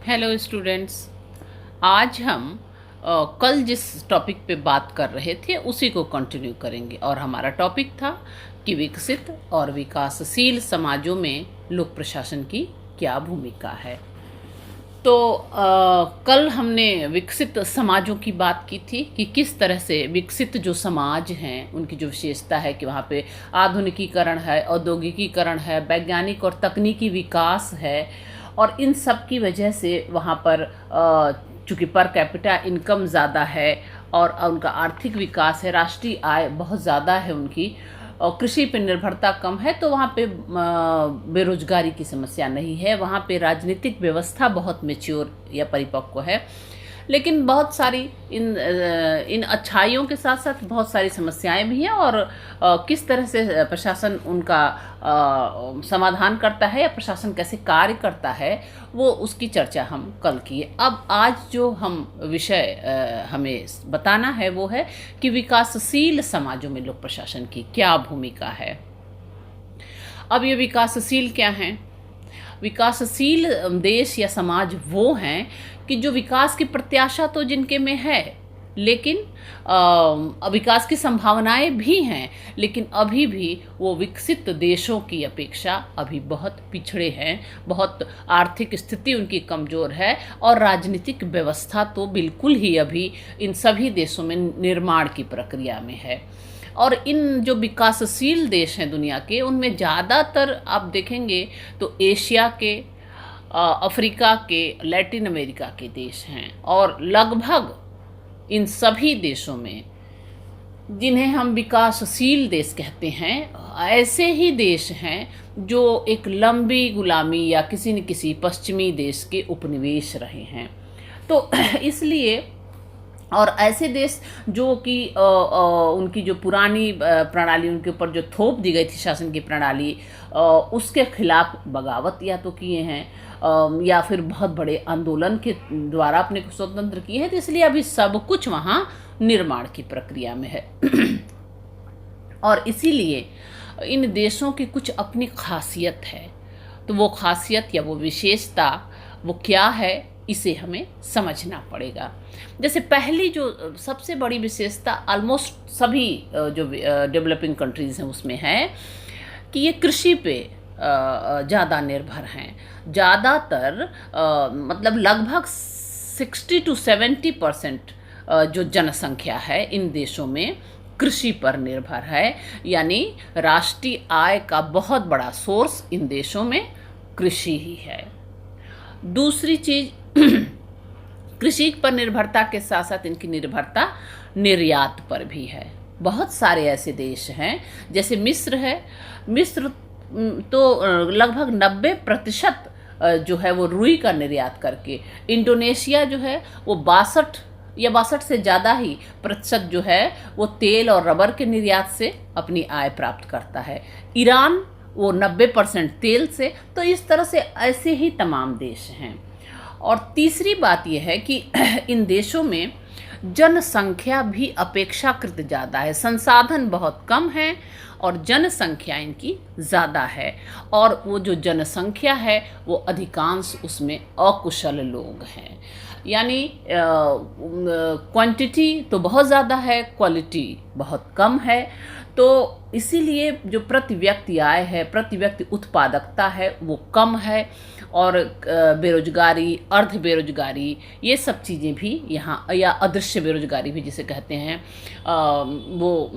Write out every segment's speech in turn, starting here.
Hello students. आज हम कल जिस टॉपिक पे बात कर रहे थे उसी को कंटिन्यू करेंगे और हमारा टॉपिक था कि विकसित और विकासशील समाजों में लोक प्रशासन की क्या भूमिका है। तो कल हमने विकसित समाजों की बात की थी कि किस तरह से विकसित जो समाज हैं उनकी जो विशेषता है कि वहाँ पे आधुनिकीकरण है, औद्योगिकीकरण है, वैज्ञानिक और तकनीकी विकास है और इन सब की वजह से वहाँ पर चूँकि पर कैपिटा इनकम ज़्यादा है और उनका आर्थिक विकास है, राष्ट्रीय आय बहुत ज़्यादा है उनकी और कृषि पर निर्भरता कम है, तो वहाँ पे बेरोजगारी की समस्या नहीं है। वहाँ पे राजनीतिक व्यवस्था बहुत मैच्योर या परिपक्व है। लेकिन बहुत सारी इन अच्छाइयों के साथ साथ बहुत सारी समस्याएं भी हैं और किस तरह से प्रशासन उनका समाधान करता है या प्रशासन कैसे कार्य करता है वो उसकी चर्चा हम कल किए। अब आज जो हम विषय हमें बताना है वो है कि विकासशील समाजों में लोक प्रशासन की क्या भूमिका है। अब ये विकासशील क्या हैं? विकासशील देश या समाज वो हैं कि जो विकास की प्रत्याशा तो जिनके में है, लेकिन विकास की संभावनाएं भी हैं, लेकिन अभी भी वो विकसित देशों की अपेक्षा अभी बहुत पिछड़े हैं, बहुत आर्थिक स्थिति उनकी कमज़ोर है और राजनीतिक व्यवस्था तो बिल्कुल ही अभी इन सभी देशों में निर्माण की प्रक्रिया में है। और इन जो विकासशील देश हैं दुनिया के, उनमें ज़्यादातर आप देखेंगे तो एशिया के, अफ्रीका के, लैटिन अमेरिका के देश हैं और लगभग इन सभी देशों में जिन्हें हम विकासशील देश कहते हैं, ऐसे ही देश हैं जो एक लंबी गुलामी या किसी न किसी पश्चिमी देश के उपनिवेश रहे हैं। तो इसलिए और ऐसे देश जो कि उनकी जो पुरानी प्रणाली उनके ऊपर जो थोप दी गई थी शासन की प्रणाली, उसके खिलाफ बगावत या तो किए हैं या फिर बहुत बड़े आंदोलन के द्वारा अपने को स्वतंत्र किए हैं। तो इसलिए अभी सब कुछ वहाँ निर्माण की प्रक्रिया में है और इसीलिए इन देशों की कुछ अपनी खासियत है। तो वो खासियत या वो विशेषता वो क्या है, इसे हमें समझना पड़ेगा। जैसे पहली जो सबसे बड़ी विशेषता ऑलमोस्ट सभी जो डेवलपिंग कंट्रीज़ हैं उसमें है कि ये कृषि पे ज़्यादा निर्भर हैं। ज़्यादातर मतलब लगभग 60 to 70% जो जनसंख्या है इन देशों में कृषि पर निर्भर है, यानी राष्ट्रीय आय का बहुत बड़ा सोर्स इन देशों में कृषि ही है। दूसरी चीज़ कृषि पर निर्भरता के साथ साथ इनकी निर्भरता निर्यात पर भी है। बहुत सारे ऐसे देश हैं जैसे मिस्र है। मिस्र तो लगभग 90% जो है वो रुई का निर्यात करके, इंडोनेशिया जो है वो 62 से ज़्यादा ही प्रतिशत जो है वो तेल और रबर के निर्यात से अपनी आय प्राप्त करता है। ईरान वो 90% तेल से। तो इस तरह से ऐसे ही तमाम देश हैं। और तीसरी बात यह है कि इन देशों में जनसंख्या भी अपेक्षाकृत ज़्यादा है, संसाधन बहुत कम है और जनसंख्या इनकी ज़्यादा है। और वो जो जनसंख्या है वो अधिकांश उसमें अकुशल लोग हैं, यानी क्वांटिटी तो बहुत ज़्यादा है, क्वालिटी बहुत कम है। तो इसीलिए जो प्रति व्यक्ति आय है, प्रति व्यक्ति उत्पादकता है वो कम है और बेरोजगारी, अर्ध बेरोजगारी, ये सब चीज़ें भी यहाँ, या अदृश्य बेरोजगारी भी जिसे कहते हैं, वो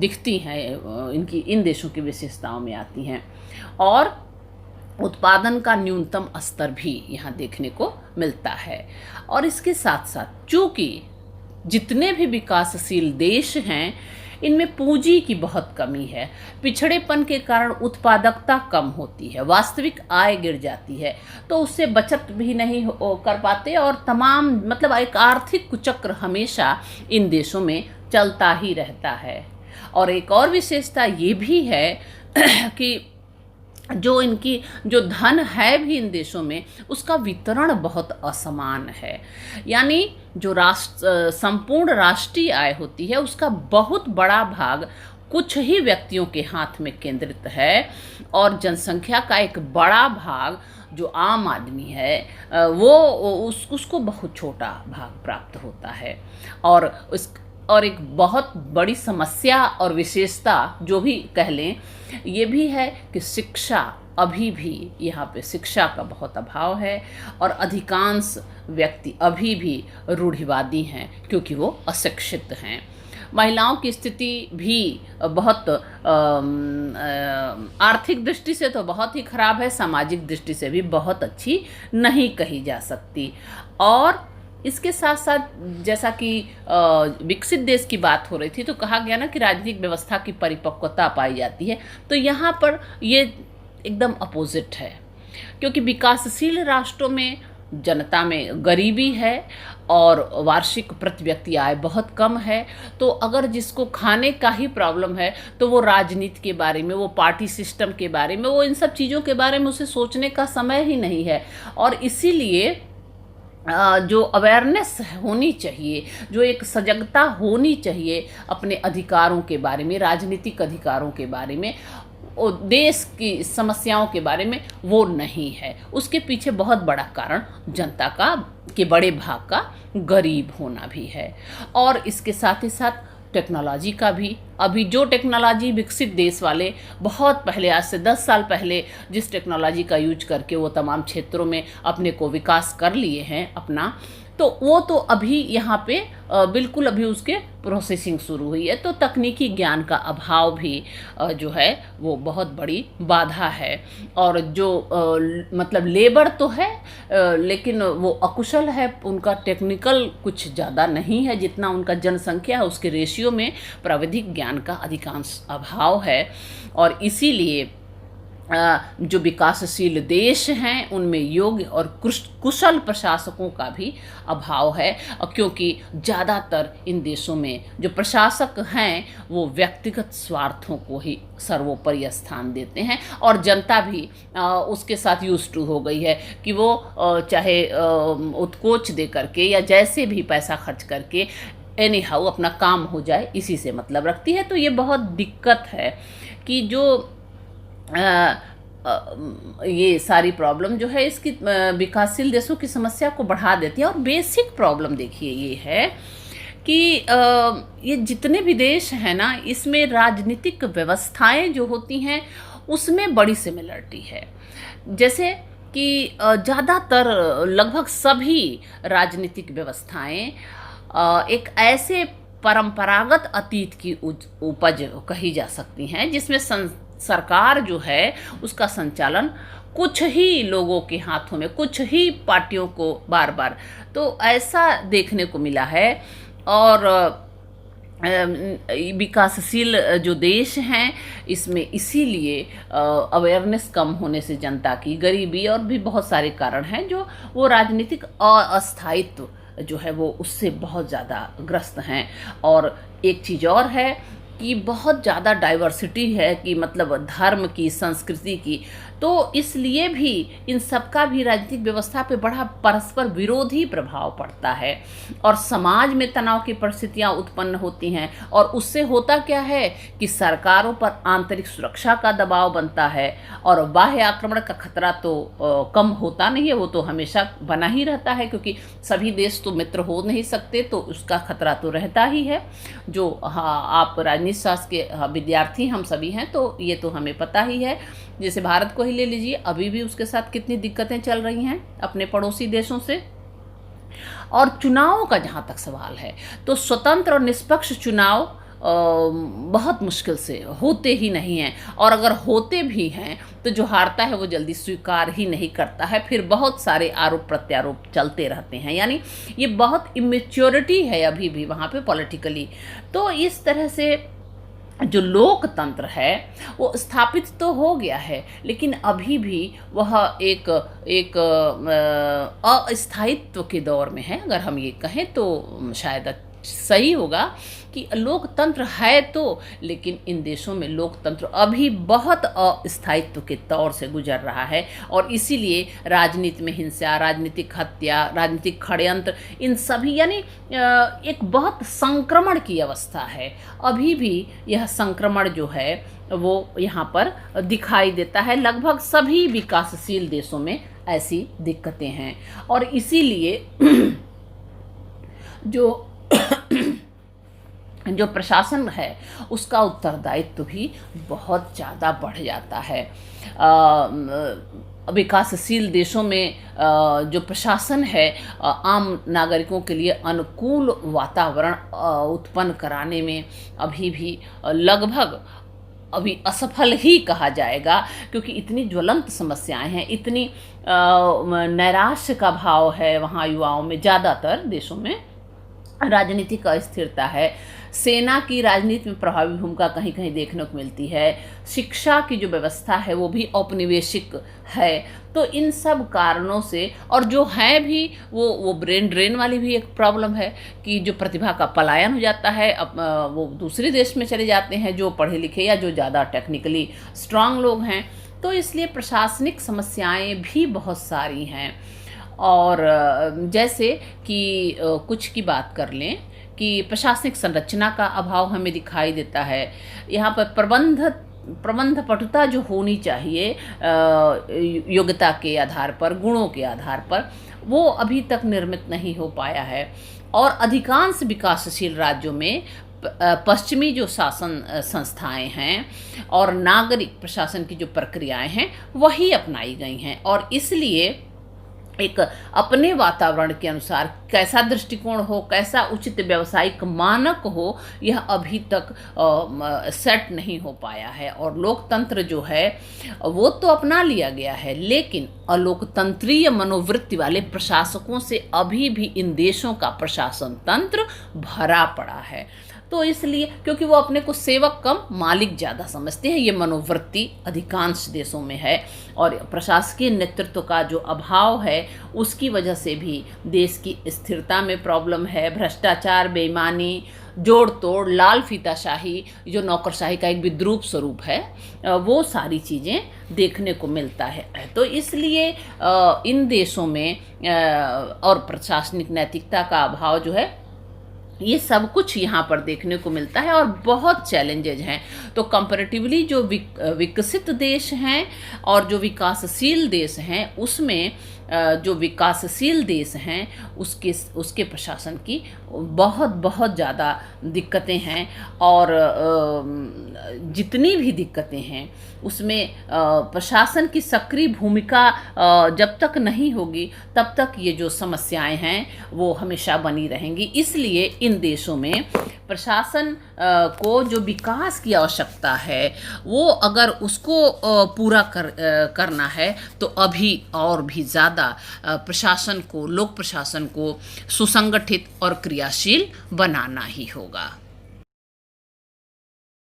दिखती हैं, इनकी इन देशों की विशेषताओं में आती हैं। और उत्पादन का न्यूनतम स्तर भी यहाँ देखने को मिलता है। और इसके साथ साथ चूँकि जितने भी विकासशील देश हैं इनमें पूंजी की बहुत कमी है, पिछड़ेपन के कारण उत्पादकता कम होती है, वास्तविक आय गिर जाती है, तो उससे बचत भी नहीं कर पाते और तमाम मतलब एक आर्थिक कुचक्र हमेशा इन देशों में चलता ही रहता है। और एक और विशेषता ये भी है कि जो इनकी जो धन है भी इन देशों में उसका वितरण बहुत असमान है, यानी जो संपूर्ण राष्ट्रीय आय होती है उसका बहुत बड़ा भाग कुछ ही व्यक्तियों के हाथ में केंद्रित है और जनसंख्या का एक बड़ा भाग जो आम आदमी है वो उसको बहुत छोटा भाग प्राप्त होता है। और एक बहुत बड़ी समस्या और विशेषता जो भी कह लें ये भी है कि शिक्षा, अभी भी यहाँ पे शिक्षा का बहुत अभाव है और अधिकांश व्यक्ति अभी भी रूढ़िवादी हैं क्योंकि वो अशिक्षित हैं। महिलाओं की स्थिति भी बहुत आर्थिक दृष्टि से तो बहुत ही खराब है, सामाजिक दृष्टि से भी बहुत अच्छी नहीं कही जा सकती। और इसके साथ साथ जैसा कि विकसित देश की बात हो रही थी तो कहा गया ना कि राजनीतिक व्यवस्था की परिपक्वता पाई जाती है, तो यहाँ पर ये एकदम अपोजिट है क्योंकि विकासशील राष्ट्रों में जनता में गरीबी है और वार्षिक प्रति व्यक्ति आय बहुत कम है। तो अगर जिसको खाने का ही प्रॉब्लम है तो वो राजनीति के बारे में, वो पार्टी सिस्टम के बारे में, वो इन सब चीज़ों के बारे में उसे सोचने का समय ही नहीं है। और इसीलिए जो अवेयरनेस होनी चाहिए, जो एक सजगता होनी चाहिए अपने अधिकारों के बारे में, राजनीतिक अधिकारों के बारे में, देश की समस्याओं के बारे में, वो नहीं है। उसके पीछे बहुत बड़ा कारण जनता का के बड़े भाग का गरीब होना भी है। और इसके साथ ही साथ टेक्नोलॉजी का भी, अभी जो टेक्नोलॉजी विकसित देश वाले बहुत पहले, आज से 10 साल पहले जिस टेक्नोलॉजी का यूज करके वो तमाम क्षेत्रों में अपने को विकास कर लिए हैं अपना, तो वो तो अभी यहाँ पे बिल्कुल अभी उसके प्रोसेसिंग शुरू हुई है। तो तकनीकी ज्ञान का अभाव भी जो है वो बहुत बड़ी बाधा है। और जो मतलब लेबर तो है लेकिन वो अकुशल है, उनका टेक्निकल कुछ ज़्यादा नहीं है जितना उनका जनसंख्या है, उसके रेशियो में प्राविधिक ज्ञान का अधिकांश अभाव है। और इसीलिए जो विकासशील देश हैं उनमें योग्य और कुशल प्रशासकों का भी अभाव है, क्योंकि ज़्यादातर इन देशों में जो प्रशासक हैं वो व्यक्तिगत स्वार्थों को ही सर्वोपरि स्थान देते हैं। और जनता भी उसके साथ यूज्ड टू हो गई है कि वो चाहे उत्कोच दे करके या जैसे भी पैसा खर्च करके एनी हाउ अपना काम हो जाए, इसी से मतलब रखती है। तो ये बहुत दिक्कत है कि जो ये सारी प्रॉब्लम जो है इसकी विकासशील देशों की समस्या को बढ़ा देती है। और बेसिक प्रॉब्लम देखिए ये है कि ये जितने भी देश हैं ना, इसमें राजनीतिक व्यवस्थाएं जो होती हैं उसमें बड़ी सिमिलरिटी है। जैसे कि ज़्यादातर लगभग सभी राजनीतिक व्यवस्थाएं एक ऐसे परंपरागत अतीत की उपज कही जा सकती हैं जिसमें सरकार जो है उसका संचालन कुछ ही लोगों के हाथों में, कुछ ही पार्टियों को बार बार, तो ऐसा देखने को मिला है। और विकासशील जो देश हैं इसमें इसीलिए अवेयरनेस कम होने से जनता की गरीबी और भी बहुत सारे कारण हैं जो वो राजनीतिक अस्थायित्व जो है वो उससे बहुत ज़्यादा ग्रस्त हैं। और एक चीज़ और है कि बहुत ज़्यादा डाइवर्सिटी है कि मतलब धर्म की, संस्कृति की, तो इसलिए भी इन सबका भी राजनीतिक व्यवस्था पे बड़ा परस्पर विरोधी प्रभाव पड़ता है और समाज में तनाव की परिस्थितियां उत्पन्न होती हैं। और उससे होता क्या है कि सरकारों पर आंतरिक सुरक्षा का दबाव बनता है और बाह्य आक्रमण का खतरा तो कम होता नहीं है, वो तो हमेशा बना ही रहता है क्योंकि सभी देश तो मित्र हो नहीं सकते, तो उसका खतरा तो रहता ही है। जो आप राजनीति शास्त्र के विद्यार्थी हम सभी हैं तो ये तो हमें पता ही है। जैसे भारत को ही ले लीजिए, अभी भी उसके साथ कितनी दिक्कतें चल रही हैं अपने पड़ोसी देशों से। और चुनावों का जहाँ तक सवाल है तो स्वतंत्र और निष्पक्ष चुनाव बहुत मुश्किल से होते ही नहीं हैं, और अगर होते भी हैं तो जो हारता है वो जल्दी स्वीकार ही नहीं करता है, फिर बहुत सारे आरोप प्रत्यारोप चलते रहते हैं। यानी ये बहुत इमेच्योरिटी है अभी भी वहाँ पे पॉलिटिकली। तो इस तरह से जो लोकतंत्र है वो स्थापित तो हो गया है लेकिन अभी भी वह एक अस्थायित्व के दौर में है, अगर हम ये कहें तो शायद सही होगा कि लोकतंत्र है तो, लेकिन इन देशों में लोकतंत्र अभी बहुत अस्थायित्व के तौर से गुजर रहा है, और इसीलिए राजनीति में हिंसा, राजनीतिक हत्या, राजनीतिक षड्यंत्र, इन सभी यानी एक बहुत संक्रमण की अवस्था है। अभी भी यह संक्रमण जो है वो यहाँ पर दिखाई देता है। लगभग सभी विकासशील देशों में ऐसी दिक्कतें हैं, और इसीलिए जो जो प्रशासन है उसका उत्तरदायित्व भी बहुत ज़्यादा बढ़ जाता है। विकासशील देशों में जो प्रशासन है आम नागरिकों के लिए अनुकूल वातावरण उत्पन्न कराने में अभी भी लगभग अभी असफल ही कहा जाएगा, क्योंकि इतनी ज्वलंत समस्याएं हैं, इतनी नैराश्य का भाव है वहाँ युवाओं में। ज़्यादातर देशों में राजनीतिक अस्थिरता है, सेना की राजनीति में प्रभावी भूमिका कहीं कहीं देखने को मिलती है, शिक्षा की जो व्यवस्था है वो भी औपनिवेशिक है। तो इन सब कारणों से, और जो है भी वो ब्रेन ड्रेन वाली भी एक प्रॉब्लम है कि जो प्रतिभा का पलायन हो जाता है, अब वो दूसरे देश में चले जाते हैं जो पढ़े लिखे या जो ज़्यादा टेक्निकली स्ट्रांग लोग हैं। तो इसलिए प्रशासनिक समस्याएं भी बहुत सारी हैं। और जैसे कि कुछ की बात कर लें कि प्रशासनिक संरचना का अभाव हमें दिखाई देता है। यहाँ पर प्रबंध पटुता जो होनी चाहिए योग्यता के आधार पर, गुणों के आधार पर, वो अभी तक निर्मित नहीं हो पाया है। और अधिकांश विकासशील राज्यों में पश्चिमी जो शासन संस्थाएं हैं और नागरिक प्रशासन की जो प्रक्रियाएं हैं वही अपनाई गई हैं, और इसलिए एक अपने वातावरण के अनुसार कैसा दृष्टिकोण हो, कैसा उचित व्यावसायिक मानक हो, यह अभी तक सेट नहीं हो पाया है। और लोकतंत्र जो है वो तो अपना लिया गया है, लेकिन अलोकतंत्रीय मनोवृत्ति वाले प्रशासकों से अभी भी इन देशों का प्रशासन तंत्र भरा पड़ा है। तो इसलिए, क्योंकि वो अपने को सेवक कम मालिक ज़्यादा समझते हैं, ये मनोवृत्ति अधिकांश देशों में है। और प्रशासकीय नेतृत्व का जो अभाव है उसकी वजह से भी देश की स्थिरता में प्रॉब्लम है। भ्रष्टाचार, बेईमानी, जोड़ तोड़, लाल फीताशाही, जो नौकरशाही का एक विद्रूप स्वरूप है, वो सारी चीज़ें देखने को मिलता है। तो इसलिए इन देशों में और प्रशासनिक नैतिकता का अभाव जो है, ये सब कुछ यहाँ पर देखने को मिलता है, और बहुत चैलेंजेज हैं। तो कंपैरेटिवली जो विकसित देश हैं और जो विकासशील देश हैं, उसमें जो विकासशील देश हैं उसके प्रशासन की बहुत ज़्यादा दिक्कतें हैं। और जितनी भी दिक्कतें हैं उसमें प्रशासन की सक्रिय भूमिका जब तक नहीं होगी तब तक ये जो समस्याएं हैं वो हमेशा बनी रहेंगी। इसलिए इन देशों में प्रशासन को जो विकास की आवश्यकता है वो अगर उसको पूरा करना है तो अभी और भी ज़्यादा प्रशासन को, लोक प्रशासन को सुसंगठित और क्रियाशील बनाना ही होगा।